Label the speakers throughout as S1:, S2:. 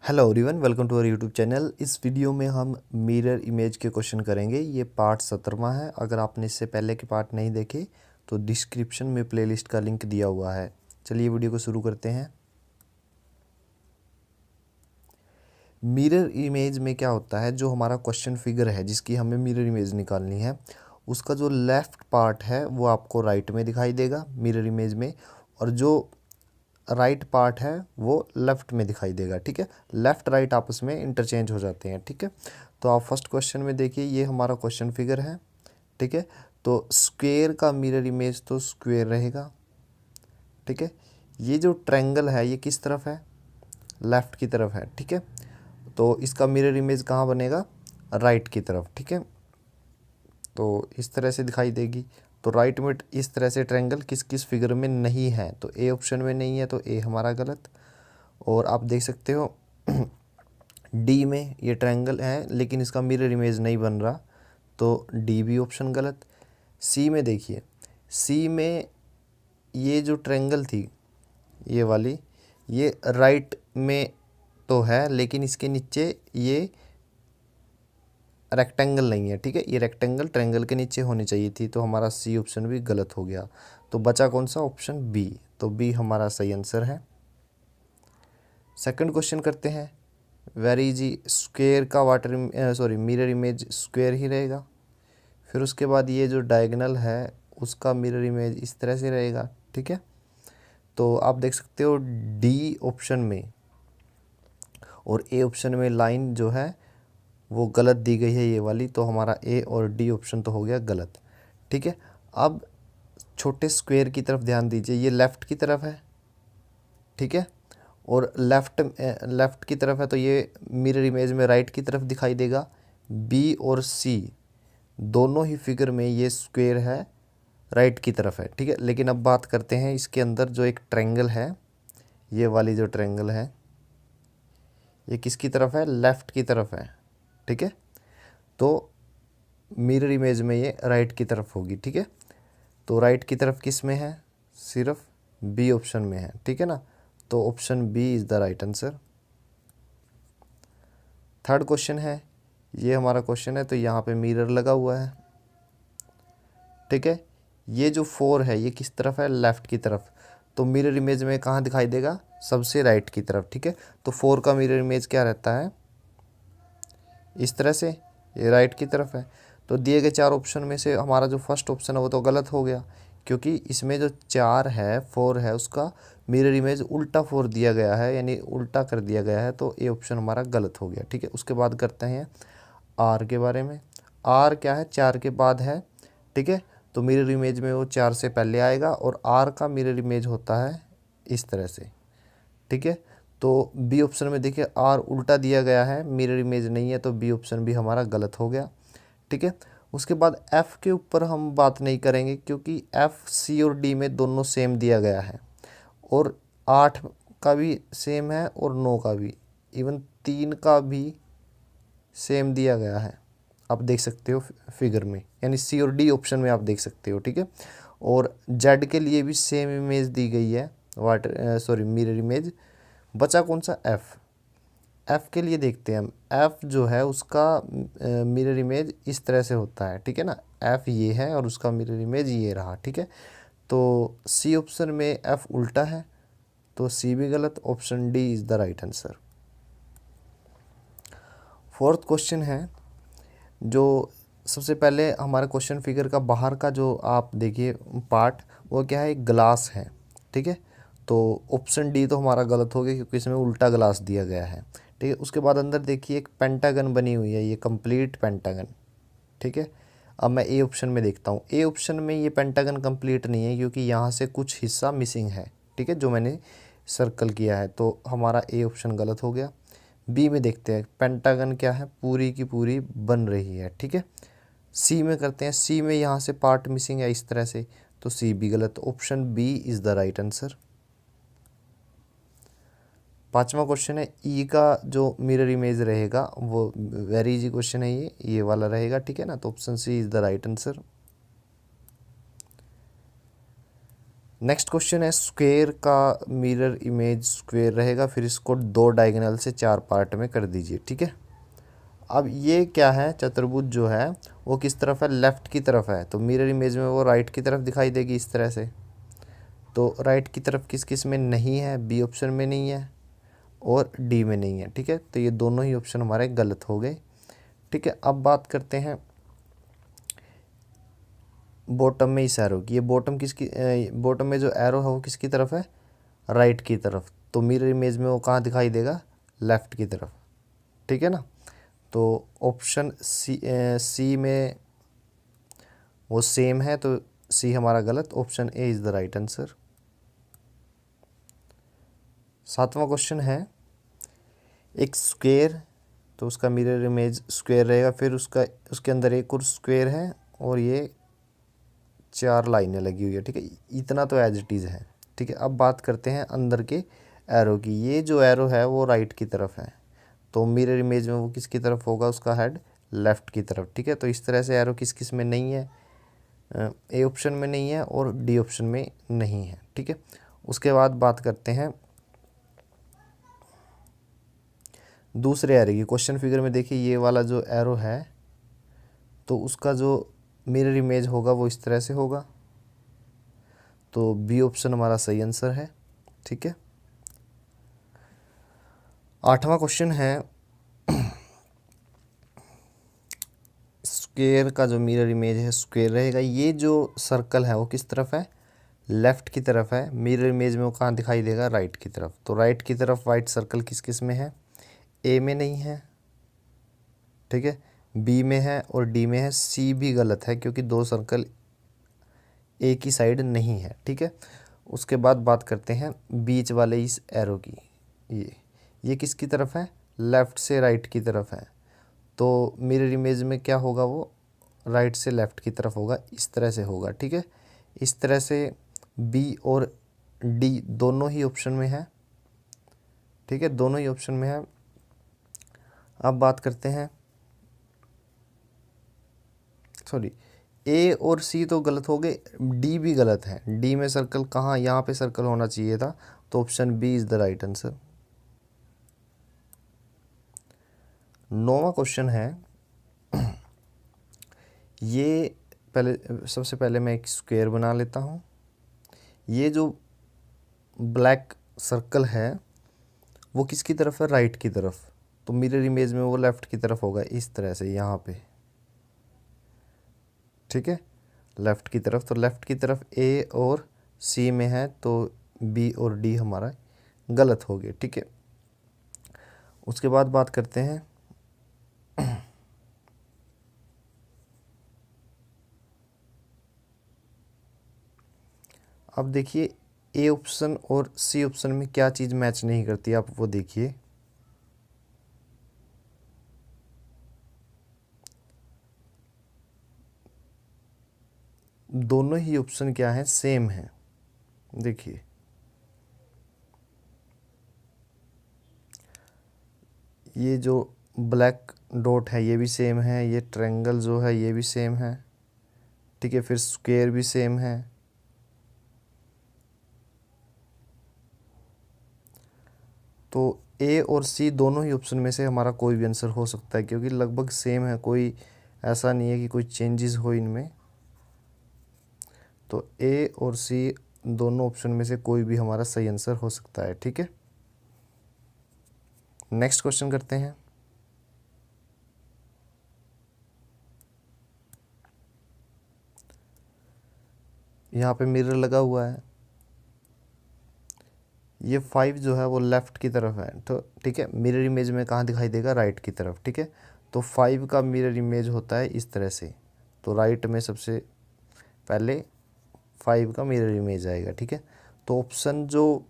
S1: Hello everyone, welcome to our YouTube channel. इस video में हम मिरर इमेज के क्वेश्चन करेंगे। ये पार्ट 17वां है। अगर आपने इससे पहले के पार्ट नहीं देखे तो डिस्क्रिप्शन में प्लेलिस्ट का लिंक दिया हुआ है। चलिए वीडियो को शुरू करते हैं। मिरर इमेज में क्या होता है, जो हमारा क्वेश्चन फिगर है जिसकी हमें मिरर इमेज निकालनी है, उसका जो लेफ़्ट पार्ट है वो आपको राइट में दिखाई देगा मिरर इमेज में, और जो राइट पार्ट है वो लेफ़्ट में दिखाई देगा। ठीक है, लेफ़्ट राइट आपस में इंटरचेंज हो जाते हैं। ठीक है, तो आप फर्स्ट क्वेश्चन में देखिए, ये हमारा क्वेश्चन फिगर है। ठीक है, तो स्क्वेयर का मिरर इमेज तो स्क्वेयर रहेगा। ठीक है, ये जो ट्रायंगल है ये किस तरफ है, लेफ़्ट की तरफ है। ठीक है, तो इसका मिरर इमेज कहाँ बनेगा, राइट की तरफ। ठीक है, तो इस तरह से दिखाई देगी। तो राइट में इस तरह से ट्रायंगल किस किस फिगर में नहीं है, तो ए ऑप्शन में नहीं है, तो ए हमारा गलत। और आप देख सकते हो डी में ये ट्रायंगल है लेकिन इसका मिरर इमेज नहीं बन रहा, तो डी भी ऑप्शन गलत। सी में देखिए, सी में ये जो ट्रायंगल थी ये वाली, ये राइट में तो है लेकिन इसके नीचे ये रेक्टेंगल नहीं है। ठीक है, ये रेक्टेंगल ट्रायंगल के नीचे होनी चाहिए थी, तो हमारा सी ऑप्शन भी गलत हो गया। तो बचा कौन सा, ऑप्शन बी। तो बी हमारा सही आंसर है। सेकंड क्वेश्चन करते हैं। वेरी इजी, स्क्वायर का मिरर इमेज स्क्वायर ही रहेगा। फिर उसके बाद ये जो डायगोनल है उसका मिरर इमेज इस तरह से रहेगा। ठीक है, तो आप देख सकते हो डी ऑप्शन में और ए ऑप्शन में लाइन जो है वो गलत दी गई है, ये वाली। तो हमारा ए और डी ऑप्शन तो हो गया गलत। ठीक है, अब छोटे स्क्वायर की तरफ ध्यान दीजिए, ये लेफ़्ट की तरफ है। ठीक है, और लेफ़्ट की तरफ है तो ये मिरर इमेज में राइट की तरफ दिखाई देगा। बी और सी दोनों ही फिगर में ये स्क्वायर है, राइट की तरफ है। ठीक है, लेकिन अब बात करते हैं इसके अंदर जो एक ट्रायंगल है, ये वाली जो ट्रायंगल है ये किसकी तरफ है, लेफ़्ट की तरफ है। ठीक है, तो मिरर इमेज में ये राइट की तरफ होगी। ठीक है, तो राइट की तरफ किस में है, सिर्फ बी ऑप्शन में है। ठीक है ना, तो option B is the right answer. Third question है, ये हमारा क्वेश्चन है, तो यहाँ पे मिरर लगा हुआ है। ठीक है, ये जो 4 है ये किस तरफ है, लेफ़्ट की तरफ। तो मिरर इमेज में कहाँ दिखाई देगा, सबसे राइट की तरफ। ठीक है, तो 4 का मिरर इमेज क्या रहता है, इस तरह से, ये राइट की तरफ है। तो दिए गए 4 ऑप्शन में से हमारा जो फर्स्ट ऑप्शन है वो तो गलत हो गया, क्योंकि इसमें जो 4 है, 4 है, उसका मिरर इमेज उल्टा 4 दिया गया है, यानी उल्टा कर दिया गया है। तो ये ऑप्शन हमारा गलत हो गया। ठीक है, उसके बाद करते हैं आर के बारे में। आर क्या है, 4 के बाद है। ठीक है, तो मिरर इमेज में वो 4 से पहले आएगा, और आर का मिरर इमेज होता है इस तरह से। ठीक है, तो बी ऑप्शन में देखिए आर उल्टा दिया गया है, मिरर इमेज नहीं है, तो बी ऑप्शन भी हमारा गलत हो गया। ठीक है, उसके बाद एफ़ के ऊपर हम बात नहीं करेंगे, क्योंकि एफ़ सी और डी में दोनों सेम दिया गया है, और 8 का भी सेम है और 9 का भी, इवन 3 का भी सेम दिया गया है। आप देख सकते हो फिगर में, यानी सी और डी ऑप्शन में आप देख सकते हो। ठीक है, और जेड के लिए भी सेम इमेज दी गई है, मिरर इमेज। बचा कौन सा, एफ़। एफ़ के लिए देखते हैं हम, एफ़ जो है उसका मिरर इमेज इस तरह से होता है। ठीक है ना, एफ़ ये है और उसका मिरर इमेज ये रहा। ठीक है, तो सी ऑप्शन में एफ़ उल्टा है, तो सी भी गलत, option D is the right answer. Fourth question है, जो सबसे पहले हमारा क्वेश्चन फिगर का बाहर का जो आप देखिए पार्ट, वो क्या है, एक ग्लास है। ठीक है, तो ऑप्शन डी तो हमारा गलत हो गया, क्योंकि इसमें उल्टा ग्लास दिया गया है। ठीक है, उसके बाद अंदर देखिए एक पेंटागन बनी हुई है, ये कंप्लीट पेंटागन। ठीक है, अब मैं ए ऑप्शन में देखता हूँ। ए ऑप्शन में ये पेंटागन कंप्लीट नहीं है, क्योंकि यहाँ से कुछ हिस्सा मिसिंग है। ठीक है, जो मैंने सर्कल किया है, तो हमारा ए ऑप्शन गलत हो गया। बी में देखते हैं, पेंटागन क्या है, पूरी की पूरी बन रही है। ठीक है, सी में करते हैं, सी में यहाँ से पार्ट मिसिंग है इस तरह से, तो सी भी गलत, option B is the right answer. पांचवा क्वेश्चन है, ई का जो मिरर इमेज रहेगा वो वेरी इजी क्वेश्चन है, ये वाला रहेगा। ठीक है ना, तो option C is the right answer. Next question है स्क्वायर का मिरर इमेज स्क्वायर रहेगा, फिर इसको दो डायगोनल से चार पार्ट में कर दीजिए। ठीक है, अब ये क्या है, चतुर्भुज जो है वो किस तरफ है, लेफ़्ट की तरफ है, तो मिरर इमेज में वो राइट की तरफ दिखाई देगी इस तरह से। तो राइट की तरफ किस किस में नहीं है, बी ऑप्शन में नहीं है और डी में नहीं है। ठीक है, तो ये दोनों ही ऑप्शन हमारे गलत हो गए। ठीक है, अब बात करते हैं बॉटम में इस एरो की। ये बॉटम किसकी, बॉटम में जो एरो है वो किसकी तरफ है, राइट की तरफ। तो मिरर इमेज में वो कहाँ दिखाई देगा, लेफ़्ट की तरफ। ठीक है ना, तो ऑप्शन सी में वो सेम है, तो सी हमारा गलत, option A is the right answer. सातवां क्वेश्चन है एक स्क्वायर, तो उसका मिरर इमेज स्क्वायर रहेगा, फिर उसके अंदर एक और स्क्वायर है और ये चार लाइनें लगी हुई है। ठीक है, इतना तो एज इट इज़ है। ठीक है, अब बात करते हैं अंदर के एरो की। ये जो एरो है वो राइट की तरफ है, तो मिरर इमेज में वो किसकी तरफ होगा, उसका हेड लेफ़्ट की तरफ। ठीक है, तो इस तरह से एरो किस किस में नहीं है, ए ऑप्शन में नहीं है और डी ऑप्शन में नहीं है। ठीक है, उसके बाद बात करते हैं दूसरे एरो की। क्वेश्चन फिगर में देखिए ये वाला जो एरो है तो उसका जो मिरर इमेज होगा वो इस तरह से होगा, तो बी ऑप्शन हमारा सही आंसर है। ठीक है, आठवां क्वेश्चन है स्क्वायर का जो मिरर इमेज है स्क्वायर रहेगा। ये जो सर्कल है वो किस तरफ है, लेफ़्ट की तरफ है। मिरर इमेज में वो कहाँ दिखाई देगा, राइट की तरफ। तो राइट की तरफ वाइट सर्कल किस किस में है, ए में नहीं है। ठीक है, बी में है और डी में है। सी भी गलत है क्योंकि दो सर्कल एक ही साइड नहीं है। ठीक है, उसके बाद बात करते हैं बीच वाले इस एरो की। ये किसकी तरफ है, लेफ़्ट से राइट की तरफ है, तो मिरर इमेज में क्या होगा, वो राइट से लेफ़्ट की तरफ होगा, इस तरह से होगा। ठीक है, इस तरह से बी और डी दोनों ही ऑप्शन में है। ठीक है, दोनों ही ऑप्शन में है। अब बात करते हैं, सॉरी, ए और सी तो गलत हो गए, डी भी गलत है। डी में सर्कल कहाँ, यहाँ पे सर्कल होना चाहिए था, तो option B is the right answer. नौवां क्वेश्चन है, ये सबसे पहले मैं एक स्क्वायर बना लेता हूँ। ये जो ब्लैक सर्कल है वो किसकी तरफ है, राइट की तरफ, तो मिरर इमेज में वो लेफ़्ट की तरफ होगा इस तरह से यहाँ पे। ठीक है, लेफ़्ट की तरफ, तो लेफ़्ट की तरफ ए और सी में है, तो बी और डी हमारा गलत हो गया। ठीक है, उसके बाद बात करते हैं अब देखिए ए ऑप्शन और सी ऑप्शन में क्या चीज़ मैच नहीं करती, आप वो देखिए। दोनों ही ऑप्शन क्या है, सेम है। देखिए ये जो ब्लैक डॉट है ये भी सेम है, ये ट्रायंगल जो है ये भी सेम है। ठीक है, फिर स्क्वायर भी सेम है। तो ए और सी दोनों ही ऑप्शन में से हमारा कोई भी आंसर हो सकता है क्योंकि लगभग सेम है, कोई ऐसा नहीं है कि कोई चेंजेस हो इनमें। तो ए और सी दोनों ऑप्शन में से कोई भी हमारा सही आंसर हो सकता है। ठीक है, नेक्स्ट क्वेश्चन करते हैं। यहाँ पे मिरर लगा हुआ है, ये 5 जो है वो लेफ़्ट की तरफ है, तो ठीक है, मिरर इमेज में कहाँ दिखाई देगा, राइट की तरफ। ठीक है, तो 5 का मिरर इमेज होता है इस तरह से, तो राइट में सबसे पहले 5 का मिरर इमेज आएगा। ठीक है, तो ऑप्शन जो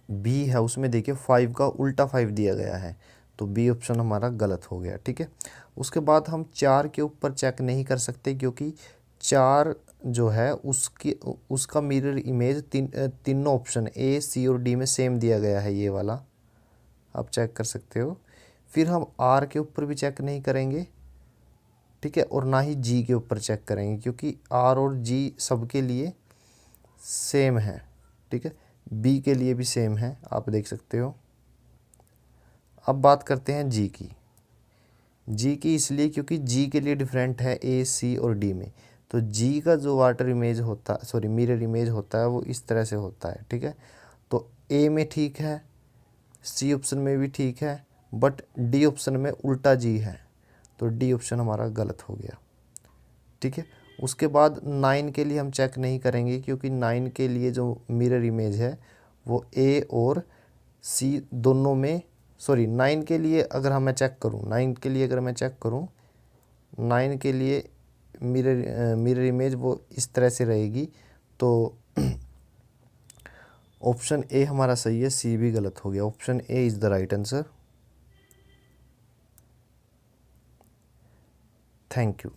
S1: बी है उसमें देखिए 5 का उल्टा 5 दिया गया है, तो बी ऑप्शन हमारा गलत हो गया। ठीक है, उसके बाद हम 4 के ऊपर चेक नहीं कर सकते क्योंकि 4 जो है उसका मिरर इमेज तीनों ऑप्शन ए सी और डी में सेम दिया गया है, ये वाला आप चेक कर सकते हो। फिर हम आर के ऊपर भी चेक नहीं करेंगे। ठीक है, और ना ही जी के ऊपर चेक करेंगे क्योंकि आर और जी सबके लिए सेम है, ठीक है। बी के लिए भी सेम है, आप देख सकते हो। अब बात करते हैं जी की। जी की इसलिए क्योंकि जी के लिए डिफरेंट है ए, सी और डी में। तो जी का जो वाटर इमेज होता, सॉरी मिरर इमेज होता है, वो इस तरह से होता है, ठीक है। तो ए में ठीक है, सी ऑप्शन में भी ठीक है, बट डी ऑप्शन में उल्टा जी है, तो डी ऑप्शन हमारा गलत हो गया, ठीक है। उसके बाद 9 के लिए हम चेक नहीं करेंगे, क्योंकि 9 के लिए जो मिरर इमेज है वो ए और सी दोनों में, सॉरी 9 के लिए अगर मैं चेक करूँ, 9 के लिए अगर मैं चेक करूँ, 9 के लिए मिरर इमेज वो इस तरह से रहेगी। तो ऑप्शन ए हमारा सही है, सी भी गलत हो गया। Option A is the right answer. Thank you.